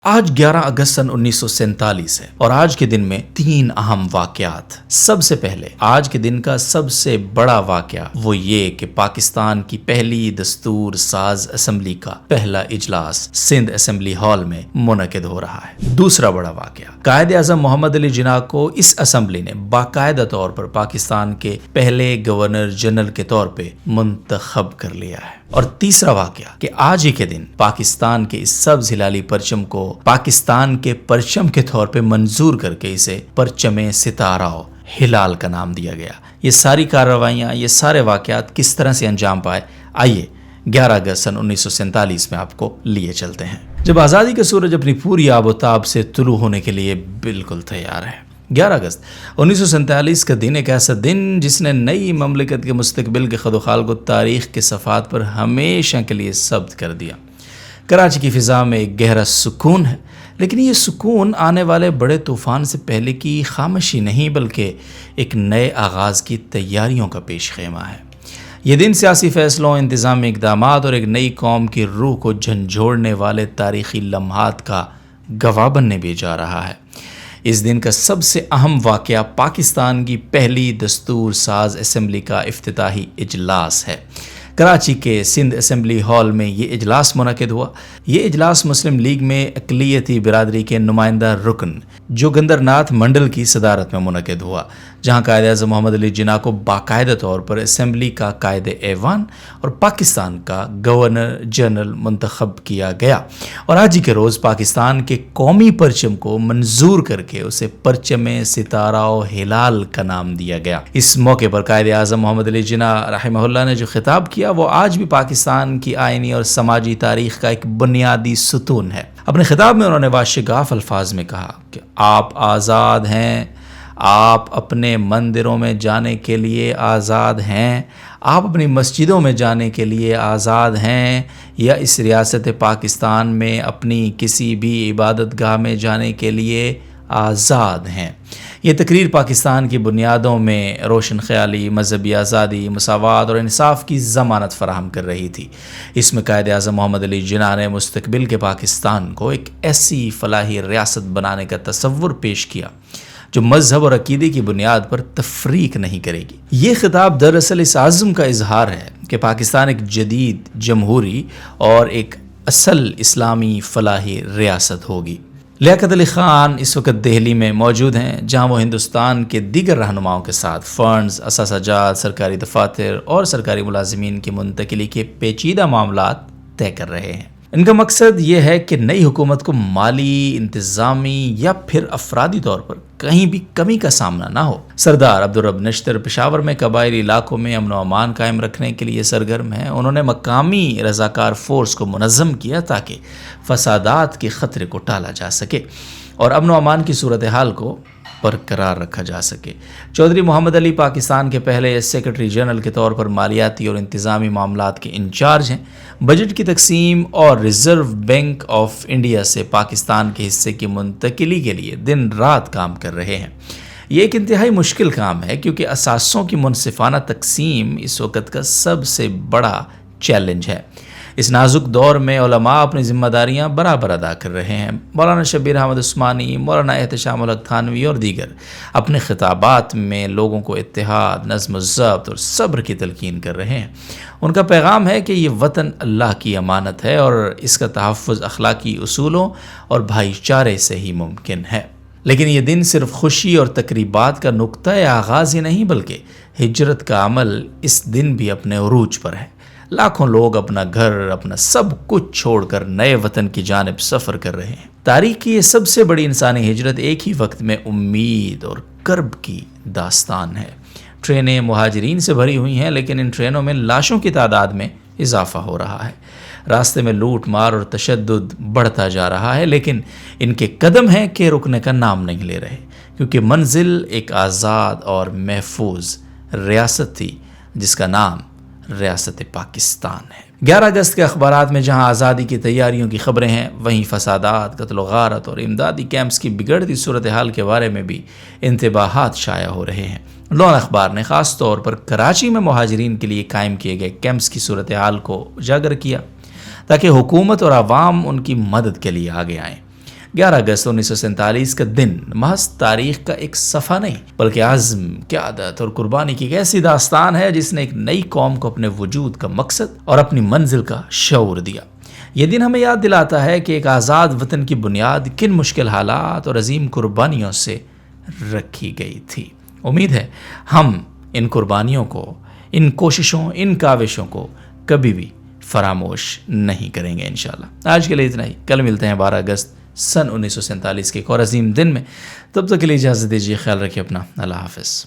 آج 11 اگست سن 1947 ہے اور آج کے دن میں 3 اہم واقعات۔ سب سے پہلے آج کے دن کا سب سے بڑا واقعہ وہ یہ کہ پاکستان کی پہلی دستور ساز اسمبلی کا پہلا اجلاس سندھ اسمبلی ہال میں منعقد ہو رہا ہے۔ دوسرا بڑا واقعہ، قائد اعظم محمد علی جناح کو اس اسمبلی نے باقاعدہ طور پر پاکستان کے پہلے گورنر جنرل کے طور پہ منتخب کر لیا ہے۔ اور تیسرا واقعہ کہ آج ہی کے دن پاکستان کے اس سبز ہلالی پرچم کو پاکستان کے پرچم کے طور پہ منظور کر کے اسے پرچم ستارہ ہلال کا نام دیا گیا۔ یہ ساری کارروائیاں، یہ سارے واقعات کس طرح سے انجام پائے، آئیے 11 اگست سن 1947 میں آپ کو لیے چلتے ہیں، جب آزادی کا سورج اپنی پوری آب و تاب سے طلوع ہونے کے لیے بالکل تیار ہے۔ 11 اگست 1947 کا دن ایک ایسا دن جس نے نئی مملکت کے مستقبل کے خد و خال کو تاریخ کے صفحات پر ہمیشہ کے لیے ثبت کر دیا۔ کراچی کی فضا میں ایک گہرا سکون ہے، لیکن یہ سکون آنے والے بڑے طوفان سے پہلے کی خاموشی نہیں بلکہ ایک نئے آغاز کی تیاریوں کا پیش خیمہ ہے۔ یہ دن سیاسی فیصلوں، انتظامی اقدامات اور ایک نئی قوم کی روح کو جھنجھوڑنے والے تاریخی لمحات کا گواہ بننے بھی جا رہا ہے۔ اس دن کا سب سے اہم واقعہ پاکستان کی پہلی دستور ساز اسمبلی کا افتتاحی اجلاس ہے۔ کراچی کے سندھ اسمبلی ہال میں یہ اجلاس منعقد ہوا۔ یہ اجلاس مسلم لیگ میں اقلیتی برادری کے نمائندہ رکن جوگندر ناتھ منڈل کی صدارت میں منعقد ہوا، جہاں قائد اعظم محمد علی جناح کو باقاعدہ طور پر اسمبلی کا قائد ایوان اور پاکستان کا گورنر جنرل منتخب کیا گیا، اور آج ہی کے روز پاکستان کے قومی پرچم کو منظور کر کے اسے پرچم ستارہ و ہلال کا نام دیا گیا۔ اس موقع پر قائد اعظم محمد علی جناح رحمہ اللہ نے جو خطاب کیا وہ آج بھی پاکستان کی آئینی اور سماجی تاریخ کا ایک بنیادی ستون ہے۔ اپنے خطاب میں انہوں نے واشگاف الفاظ میں کہا کہ آپ آزاد ہیں، آپ اپنے مندروں میں جانے کے لیے آزاد ہیں، آپ اپنی مسجدوں میں جانے کے لیے آزاد ہیں، یا اس ریاست پاکستان میں اپنی کسی بھی عبادت گاہ میں جانے کے لیے آزاد ہیں۔ یہ تقریر پاکستان کی بنیادوں میں روشن خیالی، مذہبی آزادی، مساوات اور انصاف کی ضمانت فراہم کر رہی تھی۔ اس میں قائد اعظم محمد علی جناح نے مستقبل کے پاکستان کو ایک ایسی فلاحی ریاست بنانے کا تصور پیش کیا جو مذہب اور عقیدے کی بنیاد پر تفریق نہیں کرے گی۔ یہ خطاب دراصل اس عزم کا اظہار ہے کہ پاکستان ایک جدید جمہوری اور ایک اصل اسلامی فلاحی ریاست ہوگی۔ لیاقت علی خان اس وقت دہلی میں موجود ہیں، جہاں وہ ہندوستان کے دیگر رہنماؤں کے ساتھ فنڈز، اثاثہ جات، سرکاری دفاتر اور سرکاری ملازمین کی منتقلی کے پیچیدہ معاملات طے کر رہے ہیں۔ ان کا مقصد یہ ہے کہ نئی حکومت کو مالی، انتظامی یا پھر افرادی طور پر کہیں بھی کمی کا سامنا نہ ہو۔ سردار عبدالرب نشتر پشاور میں قبائلی علاقوں میں امن و امان قائم رکھنے کے لیے سرگرم ہیں۔ انہوں نے مقامی رضاکار فورس کو منظم کیا تاکہ فسادات کے خطرے کو ٹالا جا سکے اور امن و امان کی صورتحال کو برقرار رکھا جا سکے۔ چودھری محمد علی پاکستان کے پہلے سیکرٹری جنرل کے طور پر مالیاتی اور انتظامی معاملات کے انچارج ہیں۔ بجٹ کی تقسیم اور ریزرو بینک آف انڈیا سے پاکستان کے حصے کی منتقلی کے لیے دن رات کام کر رہے ہیں۔ یہ ایک انتہائی مشکل کام ہے کیونکہ اثاثوں کی منصفانہ تقسیم اس وقت کا سب سے بڑا چیلنج ہے۔ اس نازک دور میں علماء اپنی ذمہ داریاں برابر ادا کر رہے ہیں۔ مولانا شبیر احمد عثمانی، مولانا احتشام الحق تھانوی اور دیگر اپنے خطابات میں لوگوں کو اتحاد، نظم و ضبط اور صبر کی تلقین کر رہے ہیں۔ ان کا پیغام ہے کہ یہ وطن اللہ کی امانت ہے اور اس کا تحفظ اخلاقی اصولوں اور بھائی چارے سے ہی ممکن ہے۔ لیکن یہ دن صرف خوشی اور تقریبات کا نقطۂ آغاز ہی نہیں بلکہ ہجرت کا عمل اس دن بھی اپنے عروج پر ہے۔ لاکھوں لوگ اپنا گھر، اپنا سب کچھ چھوڑ کر نئے وطن کی جانب سفر کر رہے ہیں۔ تاریخ کی یہ سب سے بڑی انسانی ہجرت ایک ہی وقت میں امید اور کرب کی داستان ہے۔ ٹرینیں مہاجرین سے بھری ہوئی ہیں، لیکن ان ٹرینوں میں لاشوں کی تعداد میں اضافہ ہو رہا ہے۔ راستے میں لوٹ مار اور تشدد بڑھتا جا رہا ہے، لیکن ان کے قدم ہیں کہ رکنے کا نام نہیں لے رہے، کیونکہ منزل ایک آزاد اور محفوظ ریاست تھی جس کا نام ریاست پاکستان ہے۔ 11 اگست کے اخبارات میں جہاں آزادی کی تیاریوں کی خبریں ہیں، وہیں فسادات، قتل و غارت اور امدادی کیمپس کی بگڑتی صورتحال کے بارے میں بھی انتباہات شائع ہو رہے ہیں۔ لون اخبار نے خاص طور پر کراچی میں مہاجرین کے لیے قائم کیے گئے کیمپس کی صورتحال کو اجاگر کیا تاکہ حکومت اور عوام ان کی مدد کے لیے آگے آئیں۔ 11 اگست 1947 کا دن محض تاریخ کا ایک صفحہ نہیں بلکہ عزم، قیادت اور قربانی کی ایک ایسی داستان ہے جس نے ایک نئی قوم کو اپنے وجود کا مقصد اور اپنی منزل کا شعور دیا۔ یہ دن ہمیں یاد دلاتا ہے کہ ایک آزاد وطن کی بنیاد کن مشکل حالات اور عظیم قربانیوں سے رکھی گئی تھی۔ امید ہے ہم ان قربانیوں کو، ان کوششوں، ان کاوشوں کو کبھی بھی فراموش نہیں کریں گے انشاءاللہ۔ آج کے لیے اتنا ہی، کل ملتے ہیں 12 اگست سن 1947 کے ایک اور عظیم دن میں۔ تب تک کے لیے اجازت دیجیے، خیال رکھیے اپنا، اللہ حافظ۔